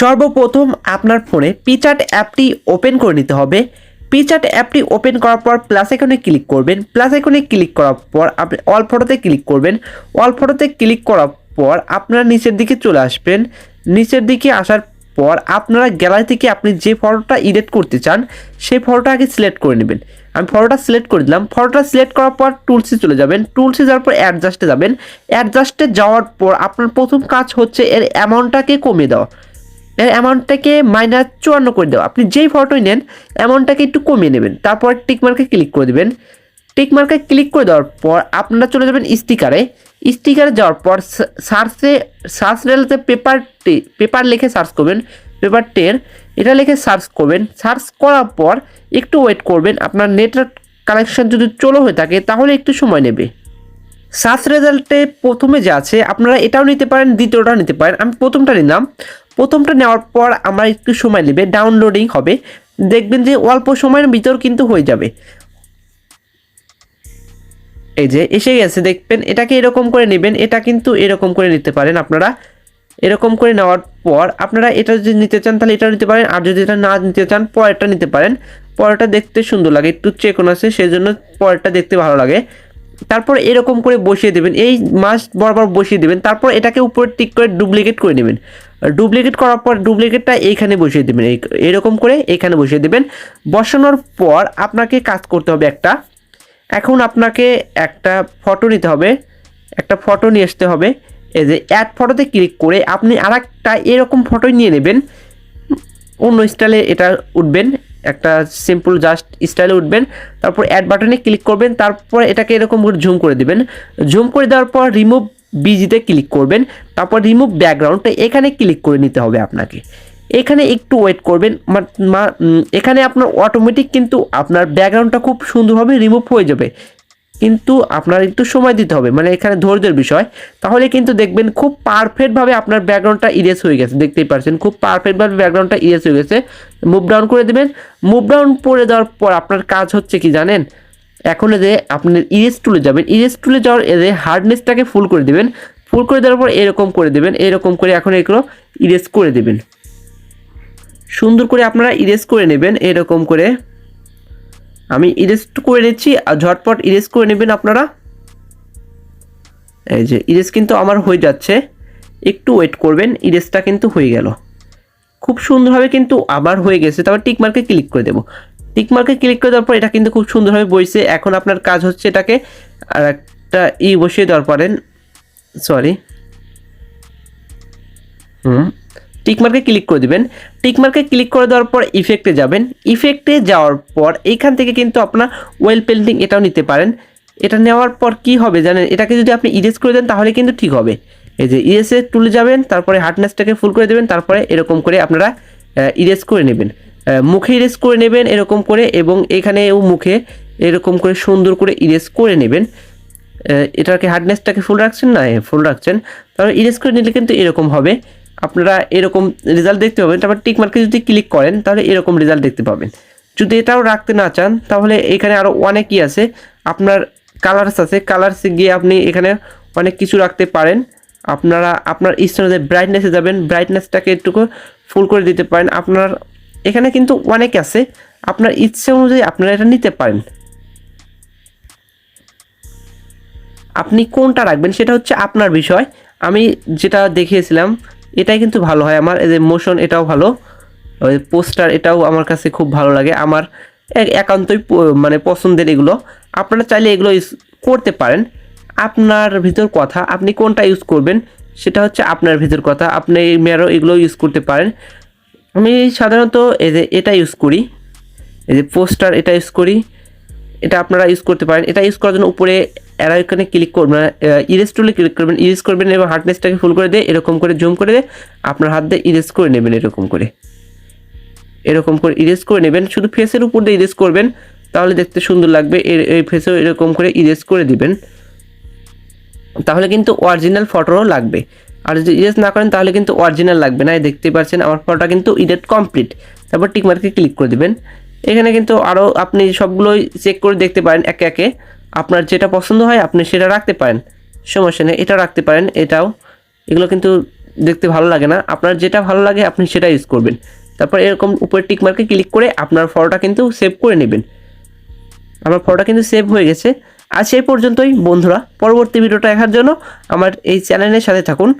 সর্বপ্রথম আপনার ফোনে পিকচার্ট অ্যাপটি ওপেন করে নিতে হবে। পিকচার্ট অ্যাপটি ওপেন করার পর প্লাস আইকনে ক্লিক করবেন। প্লাস আইকনে ক্লিক করার পর আপনি অল ফটোতে ক্লিক করবেন। অল ফটোতে ক্লিক করার পর আপনারা নিচের দিকে চলে আসবেন। নিচের দিকে আসার পর আপনারা গ্যালারি থেকে আপনি যে ফটোটা এডিট করতে চান সেই ফটোটা আগে সিলেক্ট করে নেবেন। আমি ফটোটা সিলেক্ট করে দিলাম। ফটোটা সিলেক্ট করার পর টুলসে চলে যাবেন। টুলসে যাওয়ার পর অ্যাডজাস্টে যাবেন। অ্যাডজাস্টে যাওয়ার পর আপনার প্রথম কাজ হচ্ছে এর অ্যামাউন্টটাকে কমিয়ে দেওয়া। এর অ্যামাউন্টটাকে -54 করে দেওয়া। আপনি যেই ফটোই নেন অ্যামাউন্টটাকে একটু কমিয়ে নেবেন। তারপর টিকমার্কে ক্লিক করে দেবেন। টিকমার্কে ক্লিক করে দেওয়ার পর আপনারা চলে যাবেন স্টিকারে। স্টিকারে যাওয়ার পর সার্চ রেলতে পেপার লিখে সার্চ করবেন। পেপার 10 এটা লিখে সার্চ করবেন। সার্চ করার পর একটু ওয়েট করবেন। আপনার নেটওয়ার্ক কানেকশন যদি চলো হয়ে থাকে তাহলে একটু সময় নেবে। সার্চ রেজাল্টে প্রথমে যে আছে আপনারা এটাও নিতে পারেন, দ্বিতীয়টাও নিতে পারেন। আমি প্রথমটা নিলাম। প্রথমটা নেওয়ার পর আমার একটু সময় নেবে, ডাউনলোডিং হবে। দেখবেন যে অল্প সময়ের ভিতর কিন্তু হয়ে যাবে। এই যে এসে গেছে দেখবেন। এটাকে এরকম করে নেবেন। এটা কিন্তু এরকম করে নিতে পারেন আপনারা। এরকম করে নেওয়ার পর আপনারা এটা যদি নিতে চান তাহলে এটা নিতে পারেন, আর যদি এটা না নিতে চান পরেরটা নিতে পারেন। পরেরটা দেখতে সুন্দর লাগে, একটু চেকন আছে সেজন্য পরেরটা দেখতে ভালো লাগে। তারপর এরকম করে বসিয়ে দেবেন, এই মাস বরাবর বসিয়ে দেবেন। তারপর এটাকে উপরে টিক করে ডুপ্লিকেট করে নেবেন। ডুপ্লিকেট করার পর ডুপ্লিকেটটা এইখানে বসিয়ে দেবেন, এরকম করে এইখানে বসিয়ে দেবেন। বসানোর পর আপনাকে কাজ করতে হবে একটা। এখন আপনাকে একটা ফটো নিতে হবে, একটা ফটো নিয়ে আসতে হবে। এই যে অ্যাড ফটোতে ক্লিক করে আপনি আরেকটা এরকম ফটোই নিয়ে নেবেন। অন্য স্টাইলে এটা উঠবেন, একটা সিম্পল জাস্ট স্টাইলে উঠবেন। তারপর অ্যাড বাটনে ক্লিক করবেন। তারপর এটাকে এরকম করে জুম করে দিবেন। জুম করে দেওয়ার পর রিমুভ বিজিতে ক্লিক করবেন। তারপর রিমুভ ব্যাকগ্রাউন্ডটা এখানে ক্লিক করে নিতে হবে আপনাকে। এখানে একটু ওয়েট করবেন। এখানে আপনার অটোমেটিক কিন্তু আপনার ব্যাকগ্রাউন্ডটা খুব সুন্দরভাবে রিমুভ হয়ে যাবে, কিন্তু আপনার একটু সময় দিতে হবে, মানে এখানে ধৈর্যের বিষয়। তাহলে কিন্তু দেখবেন খুব পারফেক্টভাবে আপনার ব্যাকগ্রাউন্ডটা ইরেজ হয়ে গেছে। দেখতেই পাচ্ছেন খুব পারফেক্টভাবে ব্যাকগ্রাউন্ডটা ইরেজ হয়ে গেছে। মুভ ডাউন করে দেবেন। মুভ ডাউন করে দেওয়ার পর আপনার কাজ হচ্ছে কি জানেন, এখন যে আপনি ইরেজ টুলে যাবেন। ইরেজ টুলে যাওয়ার এদের হার্ডনেসটাকে ফুল করে দেবেন। ফুল করে দেওয়ার পর এরকম করে দেবেন। এরকম করে এখন এগুলো ইরেজ করে দেবেন। সুন্দর করে আপনারা ইরেজ করে নেবেন এরকম করে। আমি ইরেজ করে নিচ্ছি, আর ঝটপট ইরেজ করে নেবেন আপনারা। এই যে ইরেজ কিন্তু আমার হয়ে যাচ্ছে, একটু ওয়েট করবেন। ইরেজটা কিন্তু হয়ে গেল খুব সুন্দরভাবে, কিন্তু আবার হয়ে গেছে। তারপর টিক মার্কে ক্লিক করে দেবো। টিক মার্কে ক্লিক করে দেওয়ার পর এটা কিন্তু খুব সুন্দরভাবে বসছে। এখন আপনার কাজ হচ্ছে এটাকে আর একটা বসিয়ে দেওয়ার পরেন, সরি টিকমার্কে ক্লিক করে দেবেন। টিকমার্কে ক্লিক করে দেওয়ার পর ইফেক্টে যাবেন। ইফেক্টে যাওয়ার পর এইখান থেকে কিন্তু আপনার ওয়েল পেন্টিং এটাও নিতে পারেন। এটা নেওয়ার পর কি হবে জানেন, এটাকে যদি আপনি ইরেজ করে দেন তাহলে কিন্তু ঠিক হবে। এই যে ইরেজে তুলে যাবেন, তারপরে হার্ডনেসটাকে ফুল করে দেবেন। তারপরে এরকম করে আপনারা ইরেজ করে নেবেন, মুখে ইরেজ করে নেবেন এরকম করে, এবং এখানেও মুখে এরকম করে সুন্দর করে ইরেজ করে নেবেন। এটাকে হার্ডনেসটাকে ফুল রাখছেন না, ফুল রাখছেন। তারপরে ইরেজ করে নিলে কিন্তু এরকম হবে। আপনারা এরকম রেজাল্ট দেখতে পাবেন। তারপর টিক মার্কে যদি ক্লিক করেন তাহলে এরকম রেজাল্ট দেখতে পাবেন। যদি এটাও রাখতে না চান তাহলে এখানে আরও অনেকই আছে, আপনার কালার্স আছে। কালার্সে গিয়ে আপনি এখানে অনেক কিছু রাখতে পারেন। আপনারা আপনার ইচ্ছা অনুযায়ী ব্রাইটনেসে যাবেন, ব্রাইটনেসটাকে একটু ফুল করে দিতে পারেন। আপনার এখানে কিন্তু অনেক আছে, আপনার ইচ্ছা অনুযায়ী আপনারা এটা নিতে পারেন। আপনি কোনটা রাখবেন সেটা হচ্ছে আপনার বিষয়। আমি যেটা দেখিয়েছিলাম এটাই কিন্তু ভালো হয় আমার। এই যে মোশন এটাও ভালো, ওই পোস্টার এটাও আমার কাছে খুব ভালো লাগে। আমার একান্তই মানে পছন্দের এগুলো। আপনারা চাইলে এগুলো ইউজ করতে পারেন, আপনার ভিতর কথা। আপনি কোনটা ইউজ করবেন সেটা হচ্ছে আপনার ভিতর কথা। আপনি মেয়ারও এগুলো ইউজ করতে পারেন। আমি সাধারণত এই যে এটা ইউজ করি, এই যে পোস্টার এটা ইউজ করি। এটা আপনারা ইউজ করতে পারেন। এটা ইউজ করার জন্য উপরে অ্যারো আইকনে ক্লিক করবেন, ইরেজ টুলে ক্লিক করবেন, ইরেজ করবেন এবং হার্ডনেসটাকে ফুল করে দিয়ে এরকম করে জুম করে দিয়ে আপনার হাত দিয়ে ইরেজ করে নেবেন। এরকম করে ইরেজ করে নেবেন। শুধু ফেসের উপর দিয়ে ইরেজ করবেন, তাহলে দেখতে সুন্দর লাগবে। এই ফেসেও এরকম করে ইরেজ করে দিবেন, তাহলে কিন্তু অরিজিনাল ফটোও লাগবে। আর যদি ইরেজ না করেন তাহলে কিন্তু অরিজিনাল লাগবে না। দেখতে পাচ্ছেন আমার ফটোটা কিন্তু এডিট কমপ্লিট। তারপর টিক মার্কে ক্লিক করে দেবেন। এখানে কিন্তু আরও আপনি সবগুলোই চেক করে দেখতে পারেন একে একে। আপনার যেটা পছন্দ হয় আপনি সেটা রাখতে পারেন, সমস্যা নেই। এটা রাখতে পারেন, এটাও। এগুলো কিন্তু দেখতে ভালো লাগে না, আপনার যেটা ভালো লাগে আপনি সেটা ইউজ করবেন। তারপর এরকম উপরে টিক মার্কে ক্লিক করে আপনার ফটোটা কিন্তু সেভ করে নেবেন। আমার ফটোটা কিন্তু সেভ হয়ে গেছে। আর সেই পর্যন্তই বন্ধুরা, পরবর্তী ভিডিওটা দেখার জন্য আমার এই চ্যানেলের সাথে থাকুন।